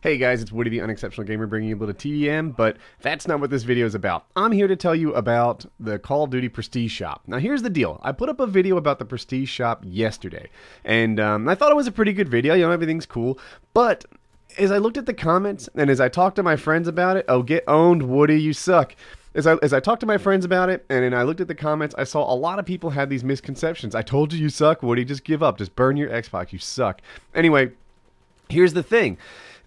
Hey guys, it's Woody the Unexceptional Gamer bringing you a little TDM, but that's not what this video is about. I'm here to tell you about the Call of Duty Prestige Shop. Now here's the deal. I put up a video about the Prestige Shop yesterday, and I thought it was a pretty good video. You know, everything's cool, but as I looked at the comments and as I talked to my friends about it, oh, get owned, Woody, you suck. As I talked to my friends about it, and then I looked at the comments, I saw a lot of people had these misconceptions. I told you suck, Woody. Just give up. Just burn your Xbox. You suck. Anyway, here's the thing.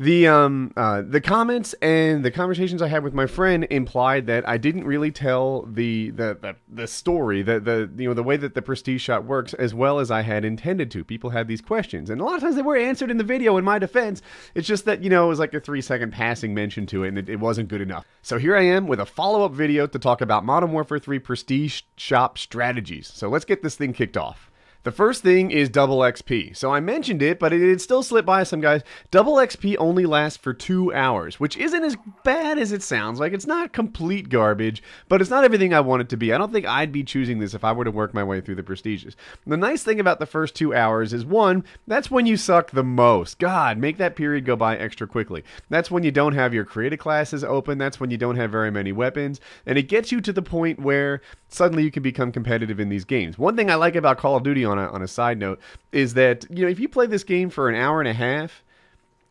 The comments and the conversations I had with my friend implied that I didn't really tell the story, the way that the Prestige Shop works as well as I had intended to. People had these questions, and a lot of times they were answered in the video. In my defense, it's just that, you know, it was like a 3-second passing mention to it, and it wasn't good enough. So here I am with a follow-up video to talk about Modern Warfare 3 Prestige Shop strategies. So let's get this thing kicked off. The first thing is double XP. So I mentioned it, but it still slipped by some guys. Double XP only lasts for 2 hours, which isn't as bad as it sounds. Like, it's not complete garbage, but it's not everything I want it to be. I don't think I'd be choosing this if I were to work my way through the Prestiges. The nice thing about the first 2 hours is, one, that's when you suck the most. God, make that period go by extra quickly. That's when you don't have your creative classes open. That's when you don't have very many weapons. And it gets you to the point where suddenly you can become competitive in these games. One thing I like about Call of Duty on a side note is that, you know, if you play this game for an hour and a half,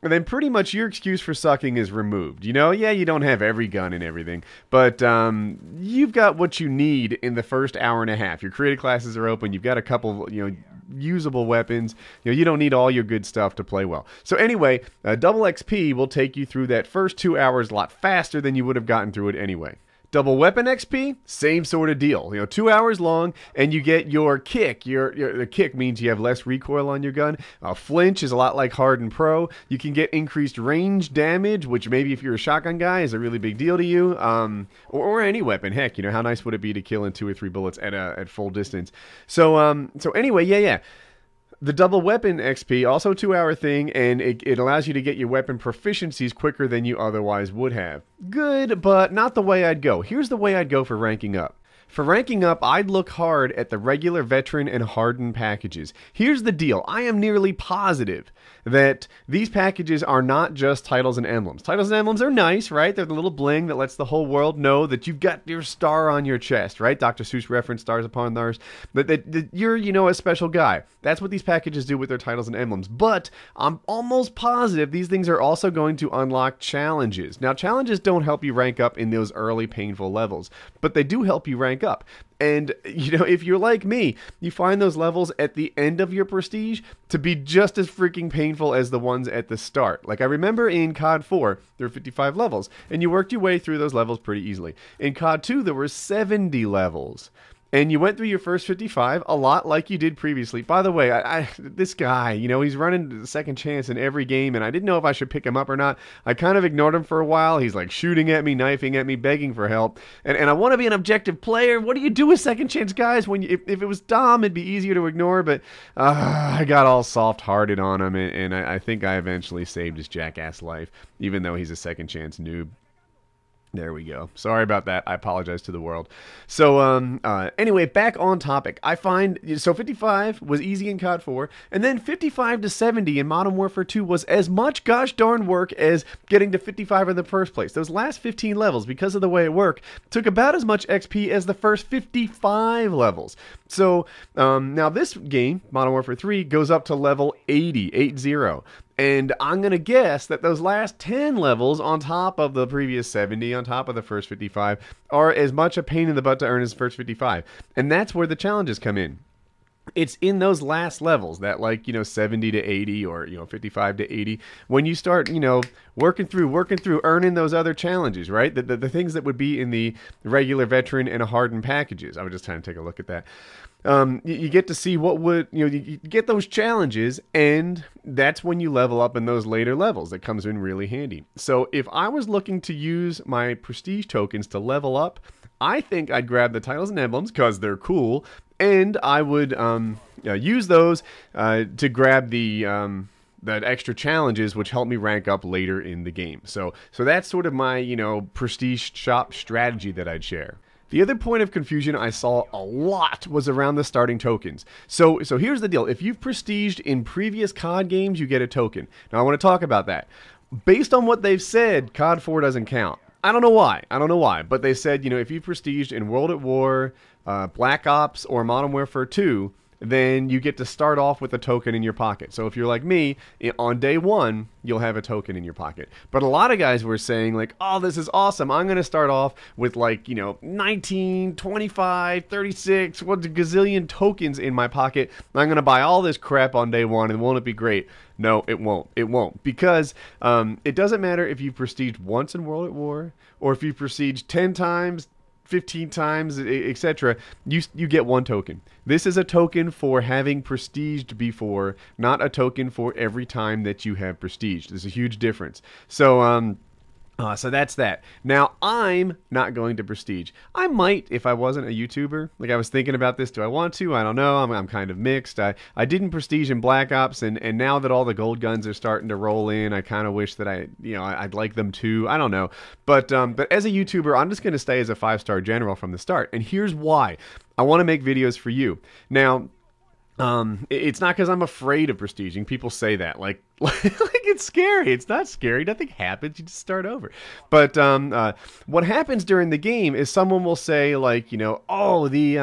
then pretty much your excuse for sucking is removed. You know, yeah, you don't have every gun and everything, but you've got what you need in the first hour and a half. Your creative classes are open. You've got a couple, you know, usable weapons. You know, you don't need all your good stuff to play well. So anyway, double XP will take you through that first 2 hours a lot faster than you would have gotten through it anyway. Double weapon XP, same sort of deal. You know, 2 hours long, and you get your kick. The kick means you have less recoil on your gun. Flinch is a lot like Hardened Pro. You can get increased range damage, which maybe if you're a shotgun guy is a really big deal to you. Or any weapon. Heck, you know, how nice would it be to kill in 2 or 3 bullets at full distance? So anyway, yeah. The double weapon XP, also 2 hour thing, and it allows you to get your weapon proficiencies quicker than you otherwise would have. Good, but not the way I'd go. Here's the way I'd go for ranking up. For ranking up, I'd look hard at the regular, veteran, and hardened packages. Here's the deal. I am nearly positive that these packages are not just titles and emblems. Titles and emblems are nice, right? They're the little bling that lets the whole world know that you've got your star on your chest, right? Dr. Seuss reference, stars upon theirs. That you're, you know, a special guy. That's what these packages do with their titles and emblems. But I'm almost positive these things are also going to unlock challenges. Now, challenges don't help you rank up in those early painful levels, but they do help you rank up. And, you know, if you're like me, you find those levels at the end of your prestige to be just as freaking painful as the ones at the start. Like, I remember in COD 4, there were 55 levels, and you worked your way through those levels pretty easily. In COD 2, there were 70 levels. And you went through your first 55 a lot like you did previously. By the way, this guy, you know, he's running the second chance in every game, and I didn't know if I should pick him up or not. I kind of ignored him for a while. He's like shooting at me, knifing at me, begging for help. And I want to be an objective player. What do you do with second chance guys? When if it was Dom, it'd be easier to ignore, but I got all soft-hearted on him, and I think I eventually saved his jackass life, even though he's a second chance noob. There we go. Sorry about that. I apologize to the world. So, anyway, back on topic. I find, so 55 was easy in COD 4, and then 55 to 70 in Modern Warfare 2 was as much gosh darn work as getting to 55 in the first place. Those last 15 levels, because of the way it worked, took about as much XP as the first 55 levels. So, now this game, Modern Warfare 3, goes up to level 80, 80. And I'm going to guess that those last 10 levels on top of the previous 70, on top of the first 55, are as much a pain in the butt to earn as the first 55. And that's where the challenges come in. It's in those last levels, that, like, you know, 70 to 80 or, you know, 55 to 80, when you start, you know, working through, earning those other challenges, right? The things that would be in the regular, veteran, and hardened packages. I was just trying to take a look at that. You get to see what would, you know, you get those challenges, and that's when you level up in those later levels. That comes in really handy. So if I was looking to use my prestige tokens to level up, I think I'd grab the titles and emblems because they're cool, and I would use those to grab that extra challenges, which help me rank up later in the game. So that's sort of my, you know, prestige shop strategy that I'd share. The other point of confusion I saw a lot was around the starting tokens. So here's the deal. If you've prestiged in previous COD games, you get a token. Now I want to talk about that. based on what they've said, COD 4 doesn't count. I don't know why. I don't know why. But they said, you know, if you prestiged in World at War, Black Ops, or Modern Warfare 2, then you get to start off with a token in your pocket. So if you're like me, on day one, you'll have a token in your pocket. But a lot of guys were saying like, oh, this is awesome. I'm going to start off with like, you know, 19, 25, 36, what a gazillion tokens in my pocket. I'm going to buy all this crap on day one, and won't it be great? No, it won't. It won't. Because it doesn't matter if you prestiged once in World at War, or if you prestiged 10 times, 15 times, etc. You get one token. This is a token for having prestiged before, not a token for every time that you have prestiged. There's a huge difference. So so that's that. Now, I'm not going to prestige. I might if I wasn't a YouTuber. Like, I was thinking about this. Do I want to? I don't know. I'm kind of mixed. I didn't prestige in Black Ops, and now that all the gold guns are starting to roll in, I kind of wish that I'd like them too. I don't know. But as a YouTuber, I'm just going to stay as a 5-star general from the start. And here's why. I want to make videos for you. Now, it's not because I'm afraid of prestiging. People say that like it's scary. It's not scary. Nothing happens. You just start over. But what happens during the game is someone will say like, you know, oh, the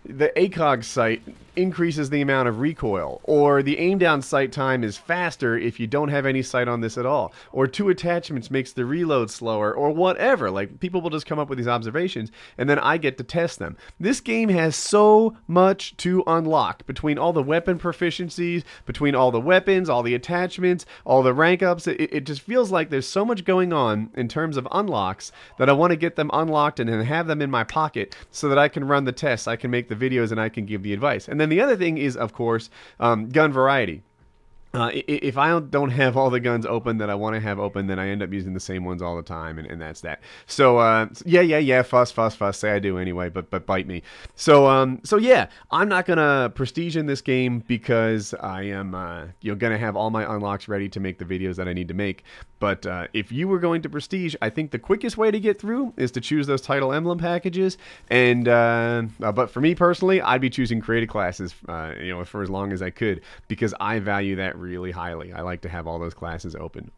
ACOG sight increases the amount of recoil, or the aim down sight time is faster if you don't have any sight on this at all, or 2 attachments makes the reload slower, or whatever. Like, people will just come up with these observations, and then I get to test them. This game has so much to unlock between all the weapon proficiencies, between all the weapons, all the attachments, all the rank ups. It just feels like there's so much going on in terms of unlocks that I want to get them unlocked and then have them in my pocket so that I can run the tests, I can make the videos, and I can give the advice. And then the other thing is, of course, gun variety. If I don't have all the guns open that I want to have open, then I end up using the same ones all the time, and that's that. So, yeah, fuss, say I do anyway, but bite me. So yeah, I'm not going to prestige in this game because I am, going to have all my unlocks ready to make the videos that I need to make. But if you were going to prestige, I think the quickest way to get through is to choose those title emblem packages. And but for me personally, I'd be choosing created classes, for as long as I could, because I value that really highly. I like to have all those classes open.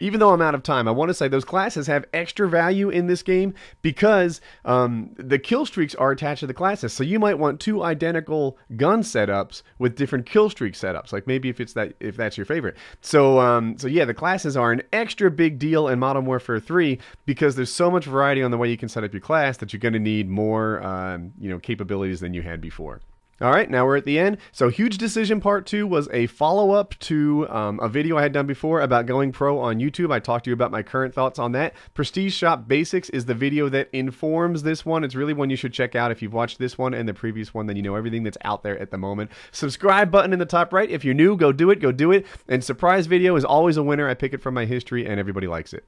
Even though I'm out of time, I want to say those classes have extra value in this game because the kill streaks are attached to the classes. So you might want 2 identical gun setups with different kill streak setups. Like, maybe if that's your favorite. So yeah, the classes are an extra big deal in Modern Warfare 3 because there's so much variety on the way you can set up your class that you're going to need more capabilities than you had before. All right, now we're at the end. So Huge Decision Part 2 was a follow-up to a video I had done before about going pro on YouTube. I talked to you about my current thoughts on that. Prestige Shop Basics is the video that informs this one. It's really one you should check out. If you've watched this one and the previous one, then you know everything that's out there at the moment. Subscribe button in the top right. If you're new, go do it. And surprise video is always a winner. I pick it from my history, and everybody likes it.